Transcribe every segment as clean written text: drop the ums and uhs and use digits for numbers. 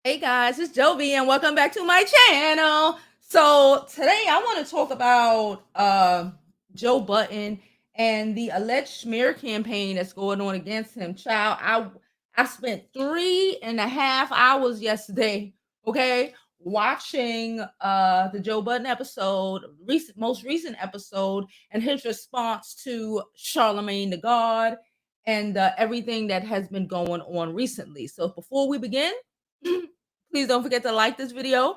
Hey guys, it's Jovi and welcome back to my channel. So today I want to talk about Joe Budden and the alleged smear campaign that's going on against him. Child, I spent 3.5 hours yesterday, okay, watching the Joe Budden episode, most recent episode, and his response to Charlamagne the God and everything that has been going on recently. So before we begin, please don't forget to like this video,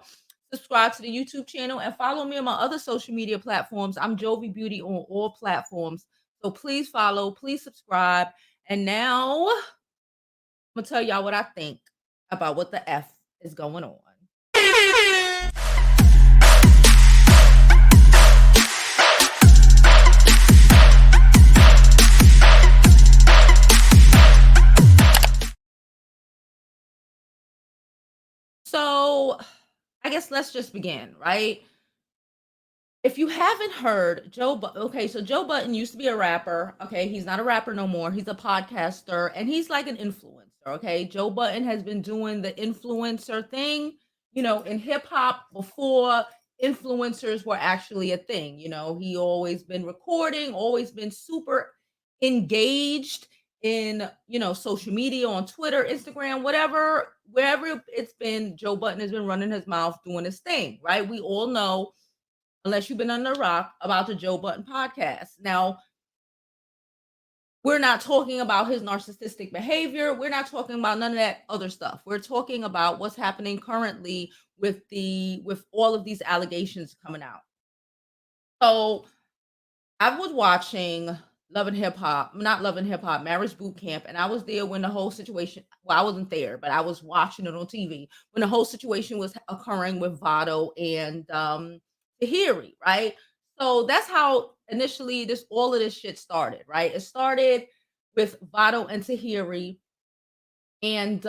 subscribe to the YouTube channel, and follow me on my other social media platforms. I'm Jovi Beauty on all platforms. So please follow, please subscribe. And now I'm gonna tell y'all what I think about what the F is going on. So I guess let's just begin, right? If you haven't heard okay, so Joe Budden used to be a rapper. Okay, he's not a rapper no more. He's a podcaster and he's like an influencer. Okay, Joe Budden has been doing the influencer thing, in hip hop before influencers were actually a thing. He always been recording, always been super engaged in, social media on Twitter, Instagram, whatever, wherever it's been. Joe Budden has been running his mouth doing his thing, right? We all know, unless you've been under a rock, about the Joe Budden podcast. Now, we're not talking about his narcissistic behavior. We're not talking about none of that other stuff. We're talking about what's happening currently with all of these allegations coming out. So I was watching Love and Hip Hop, not Love and Hip Hop, Marriage Boot Camp, and I was there when the whole situation. Well, I wasn't there, but I was watching it on TV when the whole situation was occurring with Vado and Tahiri, right? So that's how initially all of this shit started, right? It started with Vado and Tahiri, and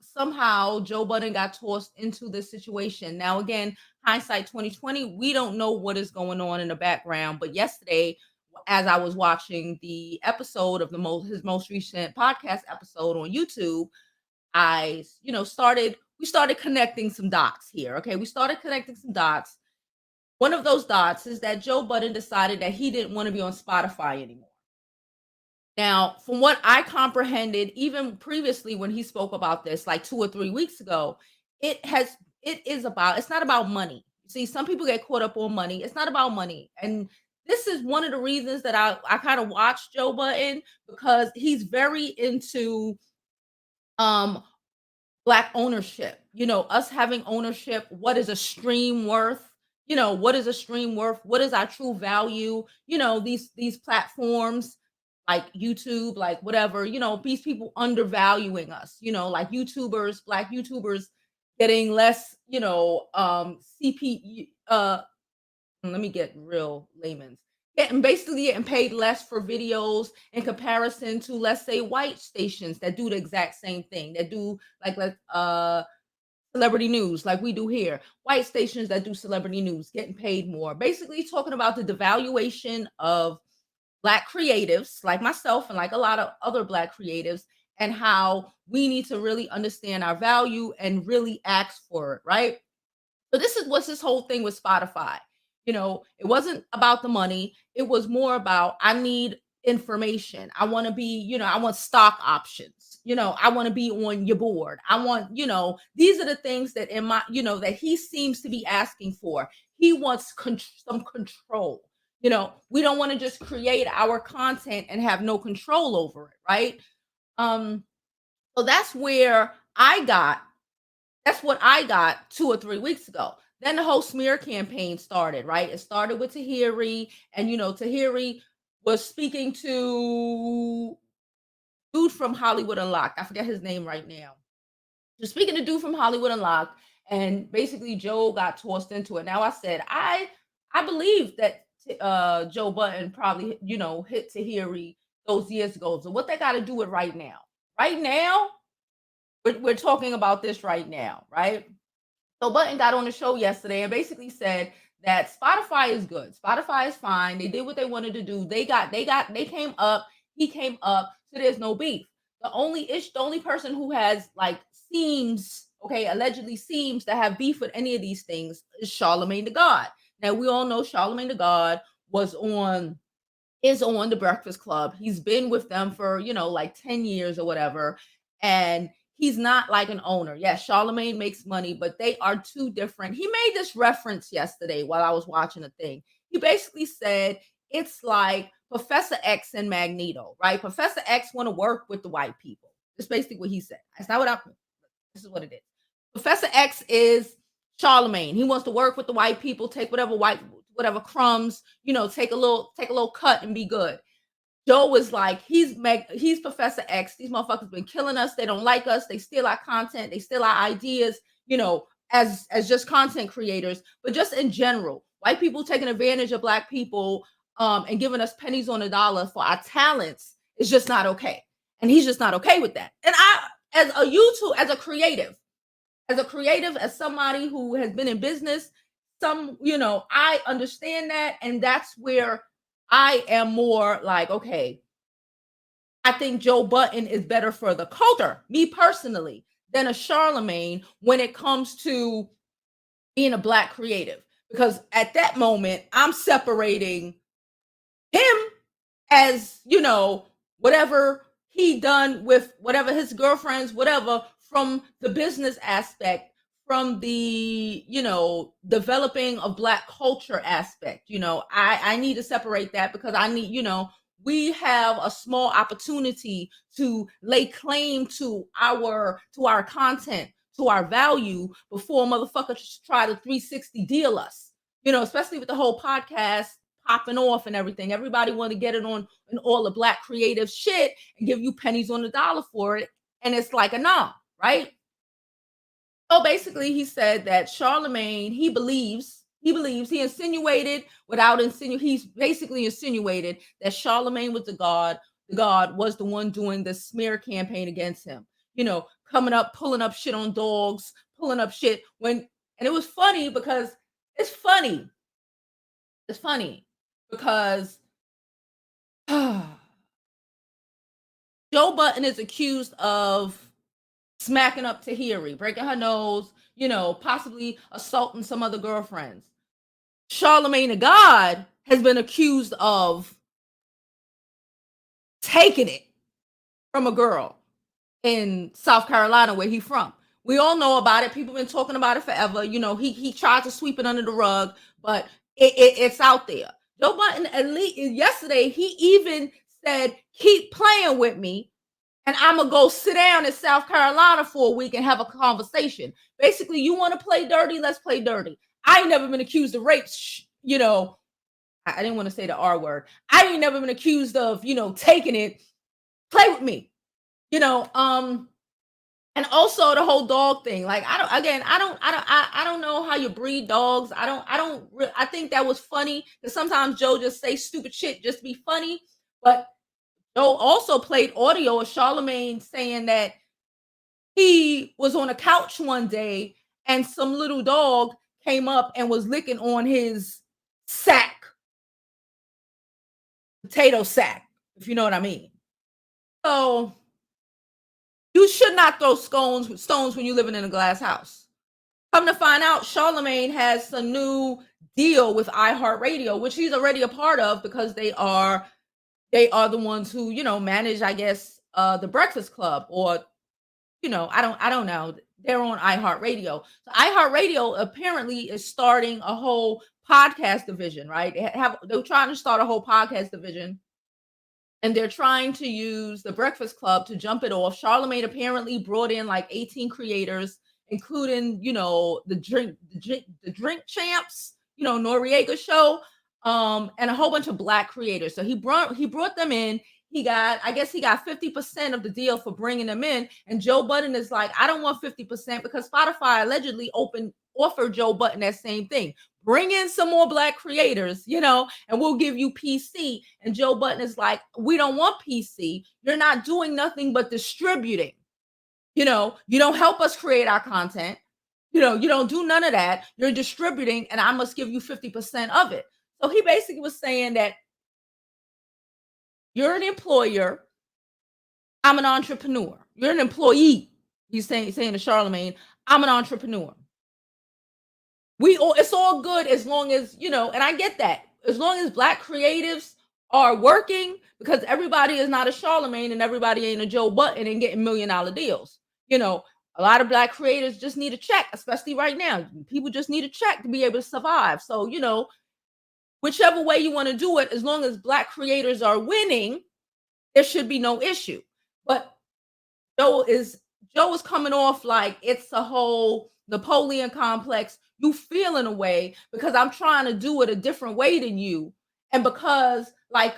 somehow Joe Budden got tossed into this situation. Now, again, hindsight 2020, we don't know what is going on in the background. But yesterday, as I was watching the episode of his most recent podcast episode on YouTube, we started connecting some dots here. Okay, we started connecting some dots. One of those dots is that Joe Budden decided that he didn't want to be on Spotify anymore. Now, from what I comprehended, even previously when he spoke about this, like 2 or 3 weeks ago, it's not about money. See, some people get caught up on money. It's not about money. And this is one of the reasons that I kind of watch Joe Budden, because he's very into um Black ownership. Us having ownership. What is a stream worth? What is a stream worth? What is our true value? These platforms like YouTube, like whatever, these people undervaluing us, like YouTubers, Black YouTubers getting less, CP, let me get real layman's, basically getting paid less for videos in comparison to, let's say, white stations that do the exact same thing, that do celebrity news like we do here. White stations that do celebrity news getting paid more. Basically talking about the devaluation of Black creatives like myself and like a lot of other Black creatives, and how we need to really understand our value and really ask for it, right? So this is what's this whole thing with Spotify. It wasn't about the money. It was more about, I need information. I want to be, I want stock options. I want to be on your board. I want, these are the things that that he seems to be asking for. He wants some control. We don't want to just create our content and have no control over it, right? So that's what I got 2 or 3 weeks ago. Then the whole smear campaign started, right? It started with Tahiri, and Tahiri was speaking to dude from Hollywood Unlocked. I forget his name right now. Just speaking to dude from Hollywood Unlocked, and basically Joe got tossed into it. Now I said I believe that Joe Budden probably hit Tahiri those years ago. So what they got to do it right now? Right now, we're talking about this right now, right? So Budden got on the show yesterday and basically said that Spotify is good. Spotify is fine. They did what they wanted to do. They came up, he came up, so there's no beef. The only person who has, like, seems okay, allegedly seems to have beef with any of these things is Charlamagne the God. Now we all know Charlamagne the God was on is on the Breakfast Club. He's been with them for, like 10 years or whatever. And he's not like an owner. Yes, Charlamagne makes money, but they are two different. He made this reference yesterday while I was watching a thing. He basically said it's like Professor X and Magneto, right? Professor X want to work with the white people. That's basically what he said. That's not what I this is what it is. Professor X is Charlamagne. He wants to work with the white people, take whatever crumbs, take a little cut and be good. Joe was like, he's Professor X. These motherfuckers been killing us. They don't like us. They steal our content. They steal our ideas, as just content creators, but just in general, white people taking advantage of black people and giving us pennies on the dollar for our talents is just not okay. And he's just not okay with that. And I, as a YouTube, as somebody who has been in business, I understand that. And that's where I am more like, okay, I think Joe Budden is better for the culture, me personally, than a Charlamagne when it comes to being a black creative. Because at that moment, I'm separating him as, whatever he done with whatever his girlfriends, whatever, from the business aspect, from the, developing of black culture aspect. I need to separate that because I need, we have a small opportunity to lay claim to our content, to our value before motherfuckers try to 360 deal us. Especially with the whole podcast popping off and everything. Everybody want to get it on and all the black creative shit and give you pennies on the dollar for it. And it's like a nah, right? So basically he said that Charlamagne, he insinuated he's basically insinuated that Charlamagne was the God was the one doing the smear campaign against him, coming up, pulling up shit on dogs, pulling up shit and it was funny because it's funny because Joe Budden is accused of smacking up Tahiri, breaking her nose, possibly assaulting some other girlfriends. Charlamagne the God has been accused of taking it from a girl in South Carolina where he's from. We all know about it. People been talking about it forever. He tried to sweep it under the rug, but it's out there. Joe Budden, at least yesterday, he even said, keep playing with me and I'm going to go sit down in South Carolina for a week and have a conversation. Basically, you want to play dirty? Let's play dirty. I ain't never been accused of rape. I didn't want to say the R word. I ain't never been accused of, taking it. Play with me, and also the whole dog thing. Like, I don't know how you breed dogs. I think that was funny because sometimes Joe just say stupid shit just to be funny. But Joe also played audio of Charlamagne saying that he was on a couch one day and some little dog came up and was licking on his potato sack, if you know what I mean. So you should not throw stones when you're living in a glass house. Come to find out, Charlamagne has a new deal with iHeartRadio, which he's already a part of because they are the ones who, manage, I guess, the Breakfast Club, or, I don't know. They're on iHeartRadio. So iHeartRadio apparently is starting a whole podcast division, right? They're trying to start a whole podcast division. And they're trying to use the Breakfast Club to jump it off. Charlamagne apparently brought in like 18 creators, including, the drink champs, Noriega show, and a whole bunch of black creators. So he brought them in. I guess he got 50% of the deal for bringing them in. And Joe Budden is like, I don't want 50% because Spotify allegedly offered Joe Budden that same thing. Bring in some more black creators, and we'll give you PC. And Joe Budden is like, we don't want PC. You're not doing nothing but distributing. You don't help us create our content. You don't do none of that. You're distributing, and I must give you 50% of it. So he basically was saying that you're an employer. I'm an entrepreneur. You're an employee. He's saying to Charlamagne, I'm an entrepreneur. It's all good as long as, and I get that. As long as black creatives are working, because everybody is not a Charlamagne and everybody ain't a Joe Budden and getting $1 million deals. You know, a lot of black creators just need a check, especially right now. People just need a check to be able to survive. So, whichever way you want to do it, as long as black creators are winning, there should be no issue. But Joe is Joe is coming off like it's a whole Napoleon complex. You feel in a way because I'm trying to do it a different way than you, and because I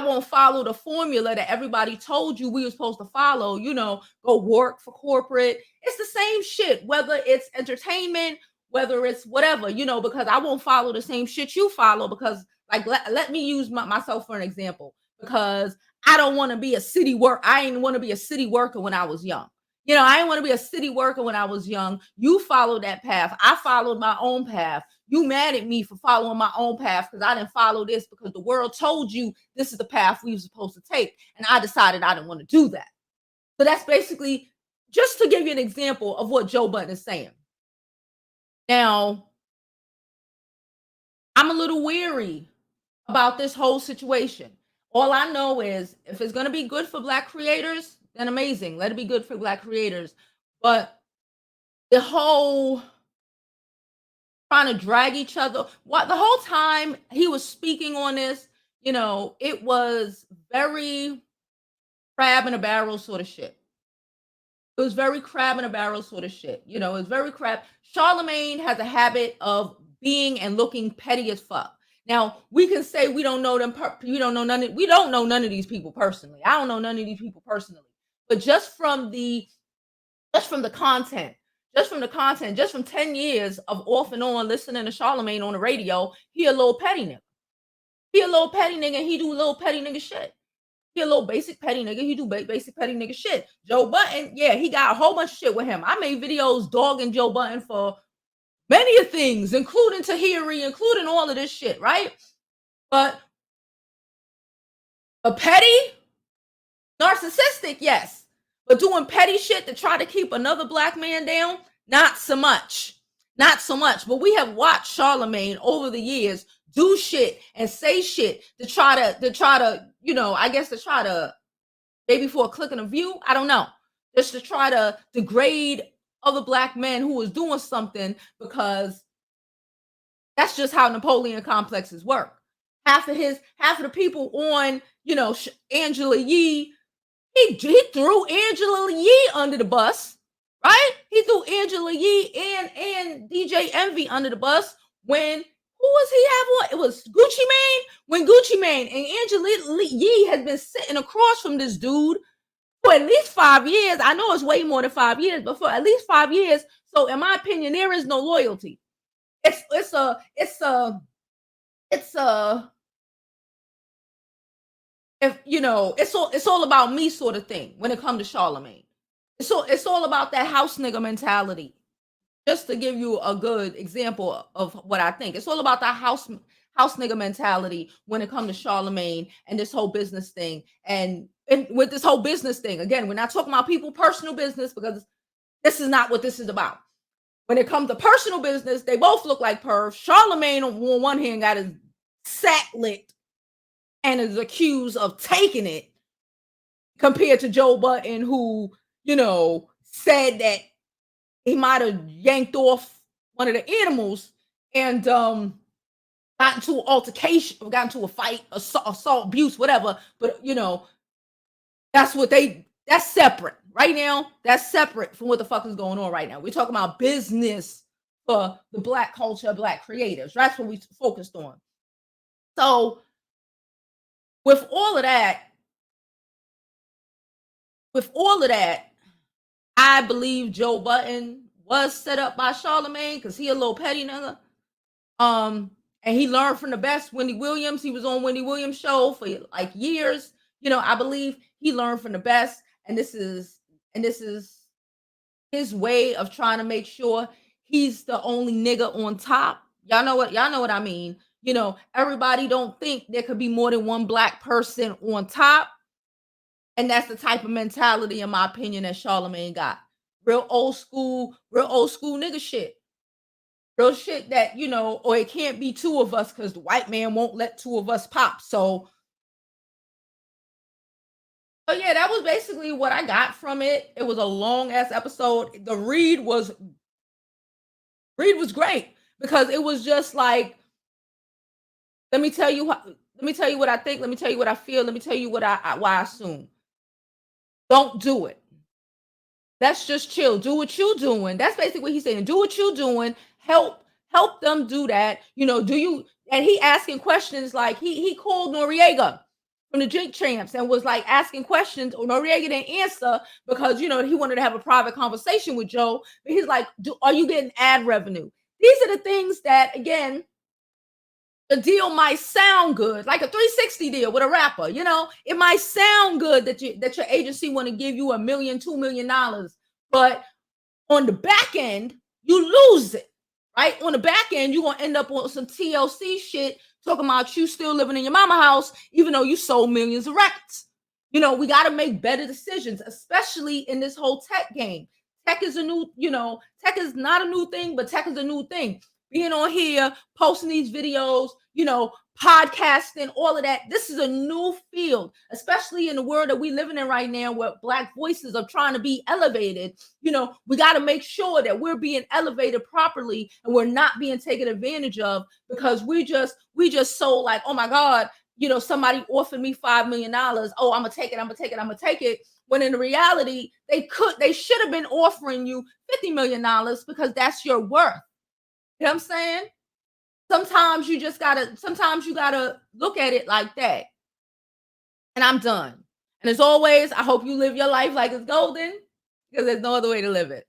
won't follow the formula that everybody told you we were supposed to follow, go work for corporate. It's the same shit, whether it's entertainment, whether it's whatever, because I won't follow the same shit you follow. Because, like, let me use myself for an example, because I don't want to be a city work. I didn't want to be a city worker when I was young. I didn't want to be a city worker when I was young. You followed that path. I followed my own path. You mad at me for following my own path because I didn't follow this because the world told you this is the path we were supposed to take. And I decided I didn't want to do that. So that's basically just to give you an example of what Joe Budden is saying. Now, I'm a little weary about this whole situation. All I know is if it's going to be good for black creators, then amazing. Let it be good for black creators. But the whole trying to drag each other, the whole time he was speaking on this, it was very crab in a barrel sort of shit. It was very crab in a barrel sort of shit. It was very crab. Charlamagne has a habit of being and looking petty as fuck. Now, we can say we don't know them. We don't know none of these people personally. I don't know none of these people personally. But just from the content, just from 10 years of off and on listening to Charlamagne on the radio, he a little petty nigga. He a little petty nigga, and he do little petty nigga shit. He a little basic petty nigga. He do basic petty nigga shit. Joe Budden, yeah, he got a whole bunch of shit with him. I made videos dogging Joe Budden for many of things, including Tahiri, including all of this shit, right? But a petty, narcissistic, yes. But doing petty shit to try to keep another black man down, not so much. Not so much. But we have watched Charlamagne over the years do shit and say shit to try to, I guess to try to, maybe for a click and a view, I don't know. Just to try to degrade other black men who was doing something, because that's just how Napoleon complexes work. Half of the people on, Angela Yee, he threw Angela Yee under the bus, right? He threw Angela Yee and DJ Envy under the bus when, who was he have on? It was Gucci Mane. When Gucci Mane and Angela Yee has been sitting across from this dude for at least 5 years. I know it's way more than 5 years, but for at least 5 years. So in my opinion, there is no loyalty. It's all about me sort of thing when it comes to Charlamagne. It's all about that house nigga mentality. Just to give you a good example of what I think, it's all about that house nigga mentality when it comes to Charlamagne and this whole business thing. And with this whole business thing, again, we're not talking about people personal business, because this is not what this is about. When it comes to personal business, they both look like pervs. Charlamagne on one hand got his sack licked and is accused of taking it, compared to Joe Budden, who, said that he might have yanked off one of the animals and got into an altercation, got into a fight, assault, abuse, whatever. But that's separate. Right now, that's separate from what the fuck is going on right now. We're talking about business for the black culture, black creatives. That's what we focused on. So with all of that, I believe Joe Budden was set up by Charlamagne because he a little petty nigga. And he learned from the best. Wendy Williams, he was on Wendy Williams' show for like years. I believe he learned from the best, and this is his way of trying to make sure he's the only nigga on top. Y'all know what I mean. Everybody don't think there could be more than one black person on top. And that's the type of mentality, in my opinion, that Charlamagne got. real old school nigga shit. Real shit that, or it can't be two of us because the white man won't let two of us pop. So yeah, that was basically what I got from it. It was a long ass episode. The read was great because it was just like, let me tell you let me tell you what I think, let me tell you what I feel, let me tell you what why I assume. Don't do it. Let's just chill. Do what you doing. That's basically what he's saying. Do what you doing. Help them do that. Do you and he asking questions like he called Noriega from the Drink Champs and was like asking questions. Noriega didn't answer because he wanted to have a private conversation with Joe. But he's like, are you getting ad revenue? These are the things that again the deal might sound good, like a 360 deal with a rapper. It might sound good that your agency want to give you $1 million, $2 million, but on the back end, you lose it, right? On the back end, you're gonna end up on some TLC shit talking about you still living in your mama house, even though you sold millions of records. We got to make better decisions, especially in this whole tech game. Tech is tech is not a new thing, but tech is a new thing. Being on here, posting these videos, podcasting, all of that. This is a new field, especially in the world that we living in right now, where Black voices are trying to be elevated. We got to make sure that we're being elevated properly and we're not being taken advantage of because we just so like, oh my God, somebody offered me $5 million. Oh, I'm gonna take it. When in reality, they should have been offering you $50 million because that's your worth. You know what I'm saying? Sometimes you gotta look at it like that. And I'm done. And as always, I hope you live your life like it's golden because there's no other way to live it.